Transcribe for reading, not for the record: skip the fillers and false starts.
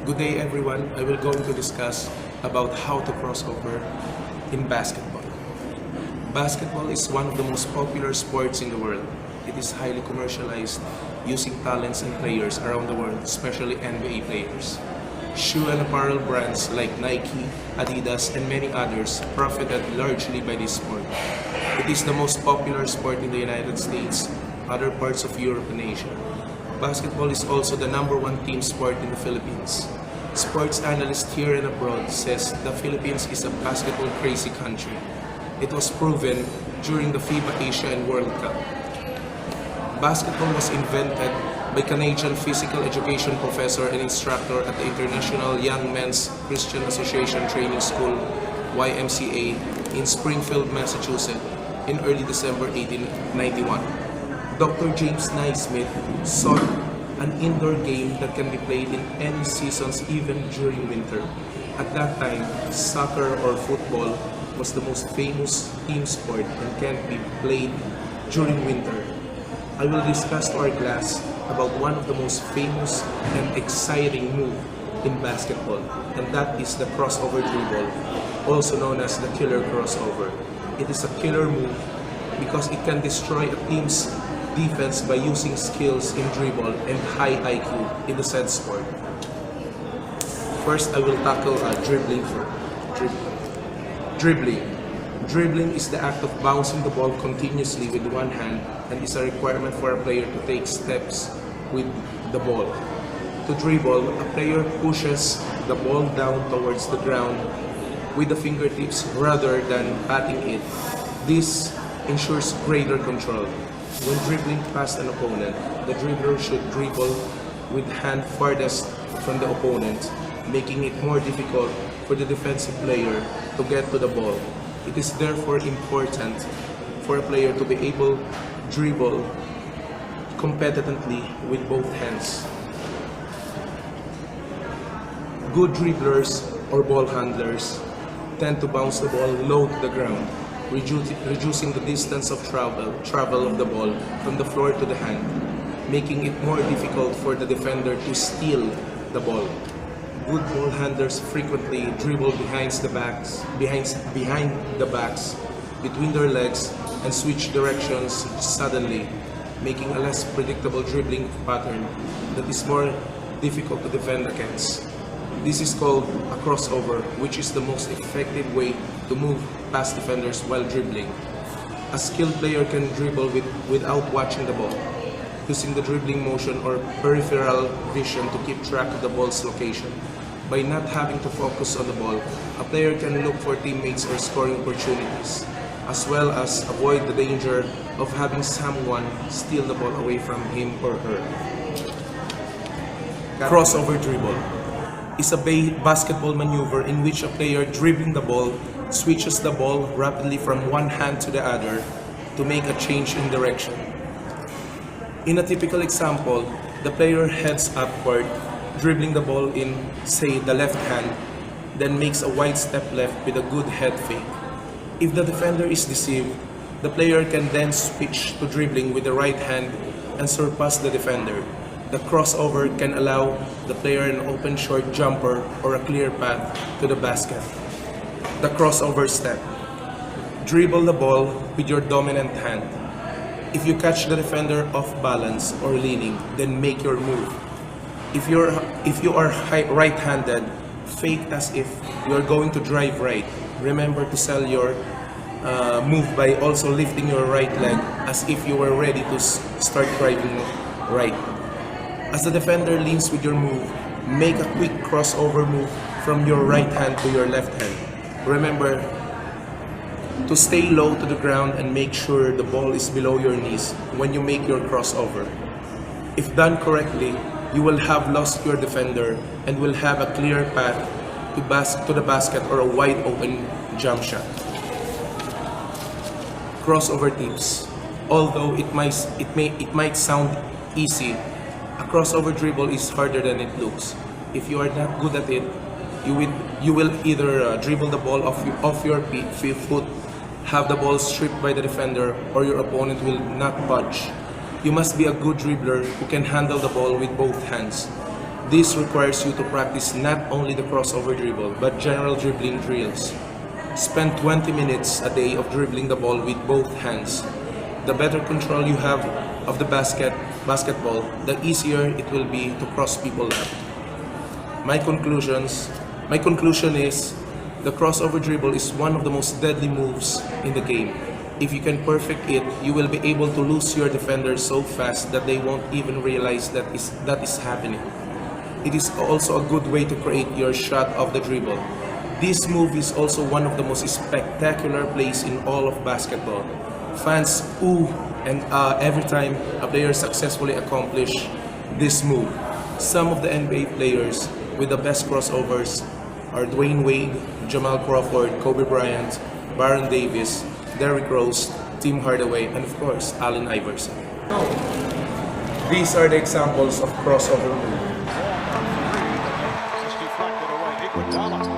Good day everyone. I will going to discuss about how to cross over in basketball. Basketball is one of the most popular sports in the world. It is highly commercialized, using talents and players around the world, especially NBA players. Shoe and apparel brands like Nike, Adidas, and many others profited largely by this sport. It is the most popular sport in the United States, other parts of Europe and Asia. Basketball is also the #1 team sport in the Philippines. Sports analysts here and abroad says the Philippines is a basketball crazy country. It was proven during the FIBA Asia and World Cup. Basketball was invented by Canadian physical education professor and instructor at the International Young Men's Christian Association Training School, YMCA, in Springfield, Massachusetts in early December 1891. Dr. James Naismith sought an indoor game that can be played in any seasons, even during winter. At that time, soccer or football was the most famous team sport and can be played during winter. I will discuss to our class about one of the most famous and exciting move in basketball, and that is the crossover dribble, also known as the killer crossover. It is a killer move because it can destroy a team's defense by using skills in dribble and high IQ in the said sport. First, I will tackle dribbling. Dribbling is the act of bouncing the ball continuously with one hand and is a requirement for a player to take steps with the ball. To dribble, a player pushes the ball down towards the ground with the fingertips rather than patting it. This ensures greater control. When dribbling past an opponent, the dribbler should dribble with hand farthest from the opponent, making it more difficult for the defensive player to get to the ball. It is therefore important for a player to be able to dribble competently with both hands. Good dribblers or ball handlers tend to bounce the ball low to the ground, reducing the distance of travel of the ball from the floor to the hand, making it more difficult for the defender to steal the ball. Good ball handlers frequently dribble behind the backs, between their legs, and switch directions suddenly, making a less predictable dribbling pattern that is more difficult to defend against. This is called a crossover, which is the most effective way to move past defenders while dribbling. A skilled player can dribble without watching the ball, using the dribbling motion or peripheral vision to keep track of the ball's location. By not having to focus on the ball, a player can look for teammates or scoring opportunities, as well as avoid the danger of having someone steal the ball away from him or her. Crossover dribble is a basketball maneuver in which a player dribbling the ball switches the ball rapidly from one hand to the other to make a change in direction. In a typical example, the player heads upward, dribbling the ball in, say, the left hand, then makes a wide step left with a good head fake. If the defender is deceived, the player can then switch to dribbling with the right hand and surpass the defender. The crossover can allow the player an open short jumper or a clear path to the basket. The crossover step. Dribble the ball with your dominant hand. If you catch the defender off balance or leaning, then make your move. If you are right-handed, fake as if you are going to drive right. Remember to sell your move by also lifting your right leg as if you were ready to start driving right. As the defender leans with your move, make a quick crossover move from your right hand to your left hand. Remember to stay low to the ground and make sure the ball is below your knees when you make your crossover. If done correctly, you will have lost your defender and will have a clear path to the basket or a wide open jump shot. Crossover tips. Although it might sound easy, a crossover dribble is harder than it looks. If you are not good at it, you will either dribble the ball off your foot, have the ball stripped by the defender, or your opponent will not budge. You must be a good dribbler who can handle the ball with both hands. This requires you to practice not only the crossover dribble, but general dribbling drills. Spend 20 minutes a day of dribbling the ball with both hands. The better control you have of the basketball, the easier it will be to cross people up. My conclusion is the crossover dribble is one of the most deadly moves in the game. If you can perfect it, you will be able to lose your defenders so fast that they won't even realize that is happening. It is also a good way to create your shot of the dribble. This move is also one of the most spectacular plays in all of basketball. Fans ooh and every time a player successfully accomplish this move. Some of the NBA players with the best crossovers are Dwayne Wade, Jamal Crawford, Kobe Bryant, Baron Davis, Derrick Rose, Tim Hardaway, and of course, Allen Iverson. These are the examples of crossover moves. Just deflected away. Iguodala